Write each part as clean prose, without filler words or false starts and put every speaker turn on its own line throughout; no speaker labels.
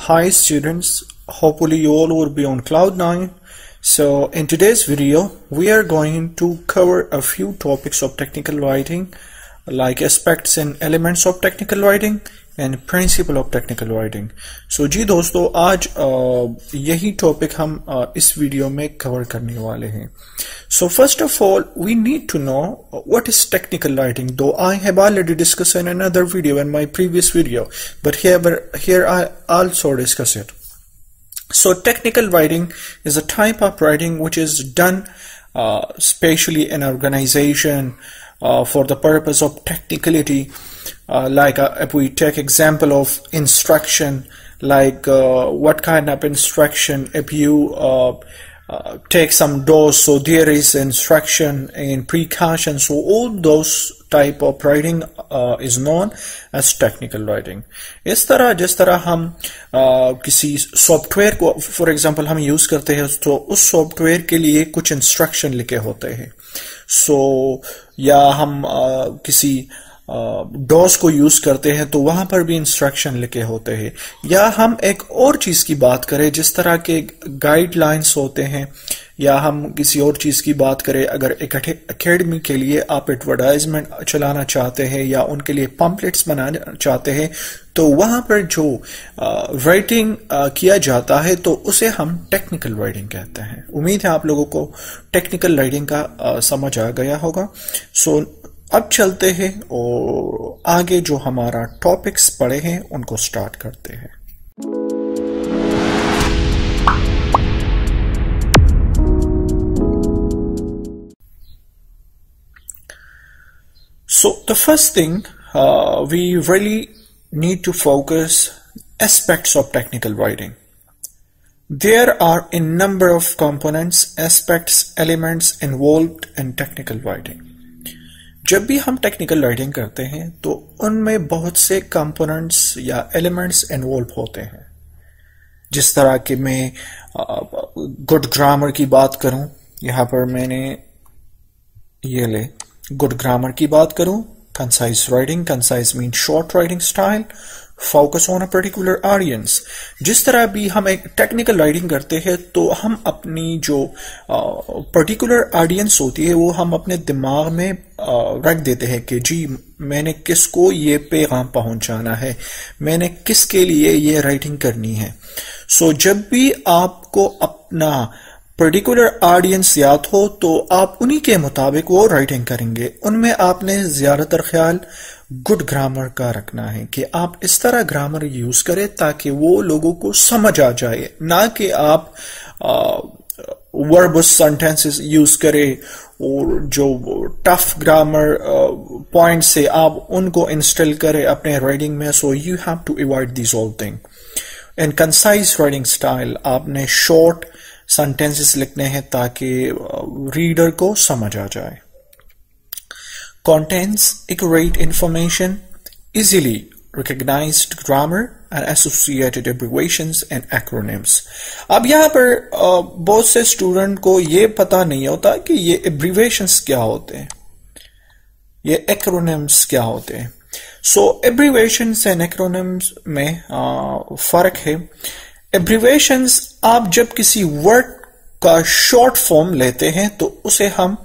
Hi students, hopefully you all will be on cloud 9. So in today's video we are going to cover a few topics of technical writing like aspects and elements of technical writing and principle of technical writing. So जी दोस्तों आज यही topic हम इस video में cover करने वाले हैं. So first of all we need to know what is technical writing, though I have already discussed in another video in my previous video, but here I also discuss it. So technical writing is a type of writing which is done especially in organization for the purpose of technicality. If we take example of instruction, like what kind of instruction, if you take some dose, so there is instruction and precaution, so all those type of writing is known as technical writing. इस तरह जिस तरह हम किसी software को for example हम use करते हैं तो उस सॉफ्टवेयर के लिए कुछ इंस्ट्रक्शन लिखे होते हैं. सो या हम किसी डॉस को यूज करते हैं तो वहां पर भी इंस्ट्रक्शन लिखे होते हैं. या हम एक और चीज की बात करें जिस तरह के गाइडलाइंस होते हैं, या हम किसी और चीज की बात करें, अगर एक एकेडमी के लिए आप एडवर्टाइजमेंट चलाना चाहते हैं या उनके लिए पम्पलेट्स बनाना चाहते हैं तो वहां पर जो राइटिंग किया जाता है तो उसे हम टेक्निकल राइटिंग कहते हैं. उम्मीद है आप लोगों को टेक्निकल राइटिंग का समझ आ गया होगा. सो अब चलते हैं और आगे जो हमारा टॉपिक्स पढ़े हैं उनको स्टार्ट करते हैं. So the first thing we really need to focus aspects of technical writing. There are a number of components, aspects, elements involved in technical writing. जब भी हम टेक्निकल राइटिंग करते हैं तो उनमें बहुत से कंपोनेंट्स या एलिमेंट्स इन्वॉल्व होते हैं. जिस तरह कि मैं गुड ग्रामर की बात करूं, यहां पर मैंने ये ले गुड ग्रामर की बात करूं, concise writing, concise mean short writing style, focus on a particular audience. जिस तरह भी हम एक टेक्निकल राइटिंग करते हैं तो हम अपनी जो पर्टिकुलर ऑडियंस होती है वो हम अपने दिमाग में रख देते हैं कि जी मैंने किसको ये पैगाम पहुंचाना है, मैंने किसके लिए ये राइटिंग करनी है. सो जब भी आपको अपना पर्टिकुलर ऑडियंस याद हो तो आप उन्हीं के मुताबिक वो राइटिंग करेंगे. उनमें आपने ज्यादातर ख्याल गुड ग्रामर का रखना है कि आप इस तरह ग्रामर यूज करें ताकि वो लोगों को समझ आ जाए, ना कि आप वर्बस सेंटेंसेस यूज करें और जो टफ ग्रामर पॉइंट से आप उनको इंस्टॉल करें अपने राइटिंग में. So you have to avoid this all thing. In concise writing style आपने शॉर्ट सेंटेंसेस लिखने हैं ताकि रीडर को समझ आ जाए. Contains accurate information, easily recognized grammar and associated abbreviations and acronyms. अब यहाँ पर बहुत से स्टूडेंट को ये पता नहीं होता कि ये abbreviations क्या होते हैं, ये acronyms क्या होते हैं. So abbreviations and acronyms में फर्क है. abbreviations आप जब किसी वर्ड का शॉर्ट फॉर्म लेते हैं तो उसे हम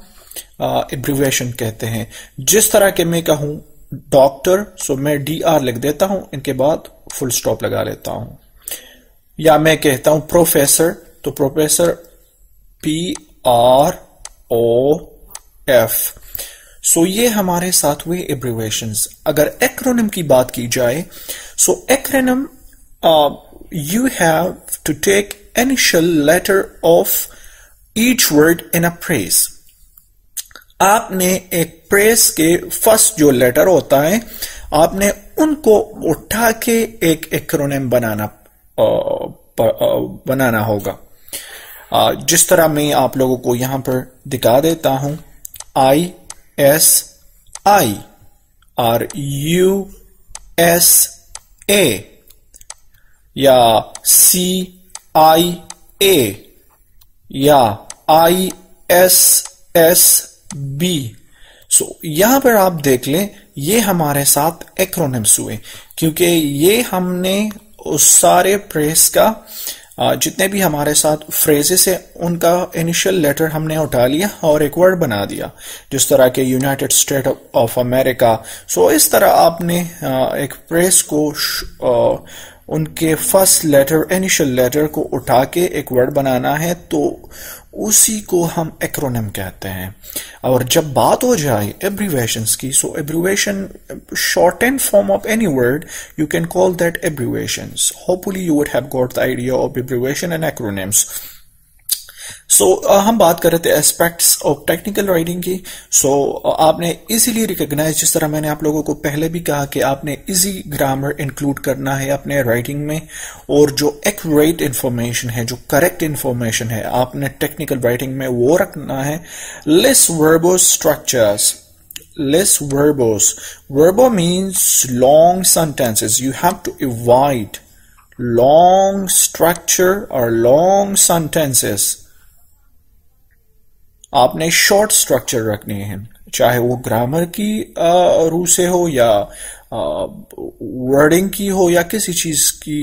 एब्रिविएशन कहते हैं. जिस तरह के मैं कहूं डॉक्टर, सो मैं DR लिख देता हूं, इनके बाद फुल स्टॉप लगा लेता हूं. या मैं कहता हूं प्रोफेसर, तो प्रोफेसर PROF. सो ये हमारे साथ हुए एब्रिविएशंस. अगर एक्रोनिम की बात की जाए, सो acronym you have to take initial letter of each word in a phrase. आपने एक प्रेस के फर्स्ट जो लेटर होता है आपने उनको उठा के एक एक्रोनिम बनाना होगा. जिस तरह मैं आप लोगों को यहां पर दिखा देता हूं, ISI और USA या CIA या ISSB. सो यहां पर आप देख लें ये हमारे साथ एक्रोनिम्स हुए क्योंकि ये हमने उस सारे फ्रेज का जितने भी हमारे साथ फ्रेजेस है उनका इनिशियल लेटर हमने उठा लिया और एक वर्ड बना दिया, जिस तरह के यूनाइटेड स्टेट ऑफ अमेरिका। सो इस तरह आपने एक फ्रेज को उनके फर्स्ट लेटर इनिशियल लेटर को उठा के एक वर्ड बनाना है, तो उसी को हम एक्रोनिम कहते हैं। और जब बात हो जाए एब्रीवेशंस की, सो abbreviation shortened form of any word, you can call that abbreviations. Hopefully you would have got the idea of abbreviation and acronyms. So हम बात कर रहे थे एस्पेक्ट्स ऑफ टेक्निकल राइटिंग की। आपने इजीली रिकॉग्नाइज, जिस तरह मैंने आप लोगों को पहले भी कहा कि आपने इजी ग्रामर इंक्लूड करना है अपने राइटिंग में, और जो एक्यूरेट इंफॉर्मेशन है, जो करेक्ट इंफॉर्मेशन है, आपने टेक्निकल राइटिंग में वो रखना है। Less verbose structures, less verbose. Verbo means long sentences. You have to avoid long structure or long sentences. आपने शॉर्ट स्ट्रक्चर रखनी है, चाहे वो ग्रामर की रूह से हो या वर्डिंग की हो या किसी चीज की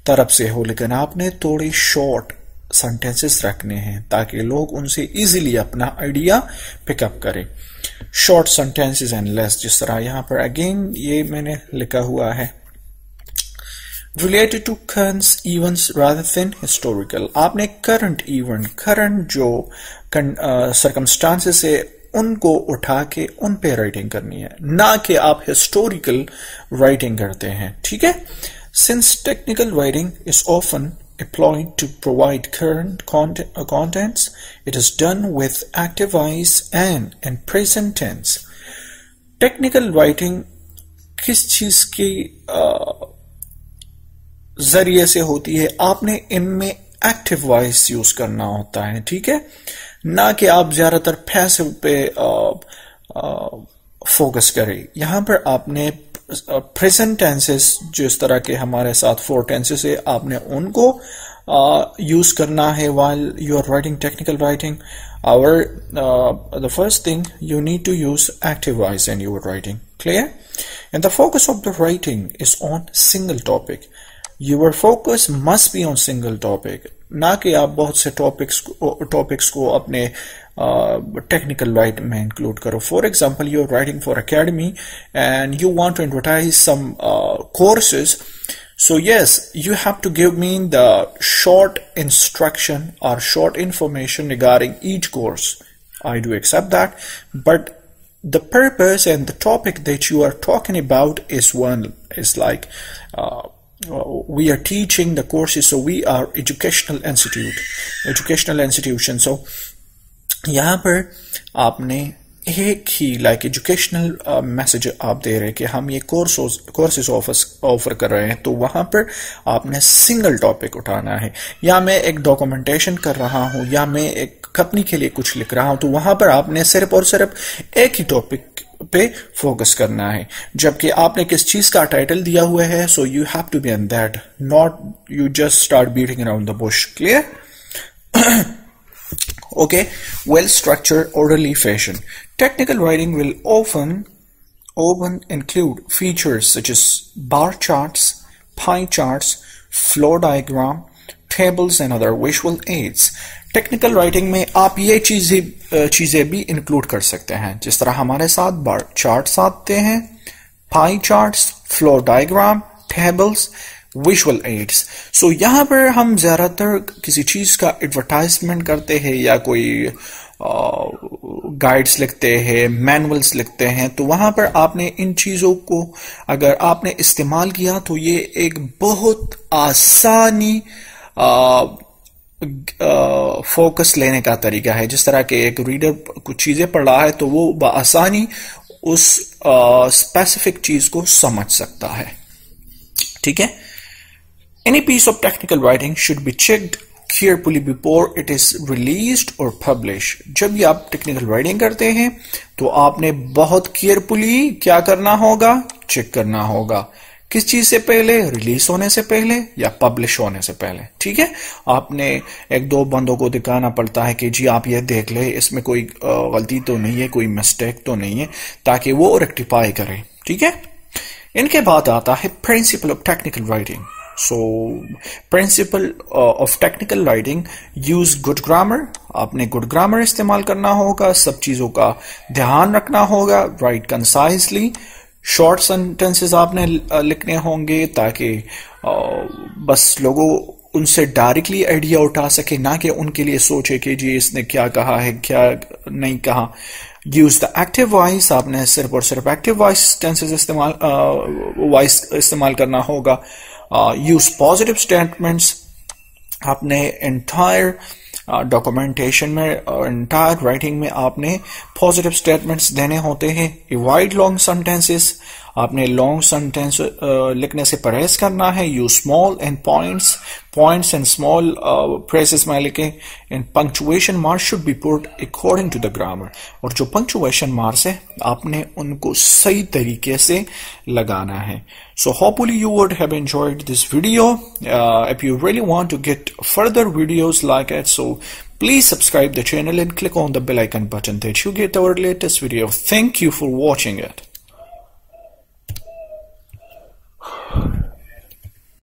तरफ से हो, लेकिन आपने थोड़े शॉर्ट सेंटेंसेस रखने हैं ताकि लोग उनसे इजीली अपना आइडिया पिकअप करें। शॉर्ट सेंटेंसेस एंड लेस, जिस तरह यहां पर अगेन ये मैंने लिखा हुआ है, related to current events rather than historical. आपने current event, current जो circumstances है उनको उठा के उन पे राइटिंग करनी है, ना कि आप historical राइटिंग करते हैं, ठीक है। Since technical writing is often employed to provide current contents, it is done with active voice and in present tense. Technical writing किस चीज की जरिए से होती है? आपने इनमें एक्टिव वॉइस यूज करना होता है, ठीक है, ना कि आप ज्यादातर पैसिव पे फोकस करें। यहां पर आपने प्रेजेंट टेंसेस, जिस तरह के हमारे साथ 4 टेंसेस है, आपने उनको यूज करना है while you are writing technical writing. The first thing you need to use active voice in your writing. Clear? And the focus of the writing is on single topic. Your focus must be on single topic. ना कि आप बहुत से topics को अपने technical writing में include करो. For example, you're writing for academy and you want to advertise some courses. So yes, you have to give me the short instruction or short information regarding each course. I do accept that, but the purpose and the topic that you are talking about is like we are teaching the courses, so we are educational institution. So यहाँ पर आपने एक ही like educational message आप दे रहे हैं कि हम ये कोर्सेज ऑफर कर रहे हैं, तो वहां पर आपने सिंगल टॉपिक उठाना है। या मैं एक डॉक्यूमेंटेशन कर रहा हूं या मैं एक कंपनी के लिए कुछ लिख रहा हूं, तो वहां पर आपने सिर्फ और सिर्फ एक ही टॉपिक पे फोकस करना है। जबकि आपने किस चीज का टाइटल दिया हुआ है, so you have to be on that, not you just start beating around the bush. Clear? Okay, well-structured, orderly fashion. Technical writing will often include features such as bar charts, pie charts, flow diagram, tables, and other visual aids. Technical writing में आप ये चीजें भी include कर सकते हैं, जिस तरह हमारे साथ bar charts आते हैं, pie charts, flow diagram, tables, visual aids. So यहाँ पर हम ज्यादातर किसी चीज का एडवर्टाइजमेंट करते हैं या कोई गाइड्स लिखते हैं, मैनुअल्स लिखते हैं, तो वहां पर आपने इन चीजों को अगर आपने इस्तेमाल किया तो ये एक बहुत आसानी फोकस लेने का तरीका है। जिस तरह के एक रीडर कुछ चीजें पढ़ रहा है तो वो बआसानी उस स्पेसिफिक चीज को समझ सकता है, ठीक है। Any piece of technical writing should be checked carefully before it is released or published. जब भी आप टेक्निकल राइटिंग करते हैं तो आपने बहुत केयरफुली क्या करना होगा? चेक करना होगा। किस चीज से पहले? रिलीज होने से पहले या पब्लिश होने से पहले, ठीक है। आपने एक दो बंदों को दिखाना पड़ता है कि जी आप ये देख ले, इसमें कोई गलती तो नहीं है, कोई मिस्टेक तो नहीं है, ताकि वो रेक्टिफाई करें, ठीक है। इनके बाद आता है principle of technical writing. So principle of technical writing, use good grammar. आपने गुड ग्रामर इस्तेमाल करना होगा, सब चीजों का ध्यान रखना होगा, राइट कंसाइजली, शॉर्ट सेंटेंसेस आपने लिखने होंगे ताकि बस लोगों उनसे डायरेक्टली आइडिया उठा सके, ना कि उनके लिए सोचे कि जी इसने क्या कहा है क्या नहीं कहा। यूज द एक्टिव वॉइस, आपने सिर्फ और सिर्फ एक्टिव वॉइस टेंसेस इस्तेमाल करना होगा। यूज पॉजिटिव स्टेटमेंट्स, आपने एंटायर डॉक्यूमेंटेशन में, एंटायर राइटिंग में आपने पॉजिटिव स्टेटमेंट्स देने होते हैं। अवॉइड लॉन्ग सेंटेंसेस, आपने लॉन्ग सेंटेंस लिखने से परहेज करना है। Use small and points and small phrases में लिखें। And punctuation marks should be put according to the grammar, और जो पंक्चुएशन मार्क्स है आपने उनको सही तरीके से लगाना है। So hopefully you would have enjoyed this video. If you really want to get further videos like it, so please subscribe the channel and click on the bell icon button that you get our latest video. Thank you for watching it.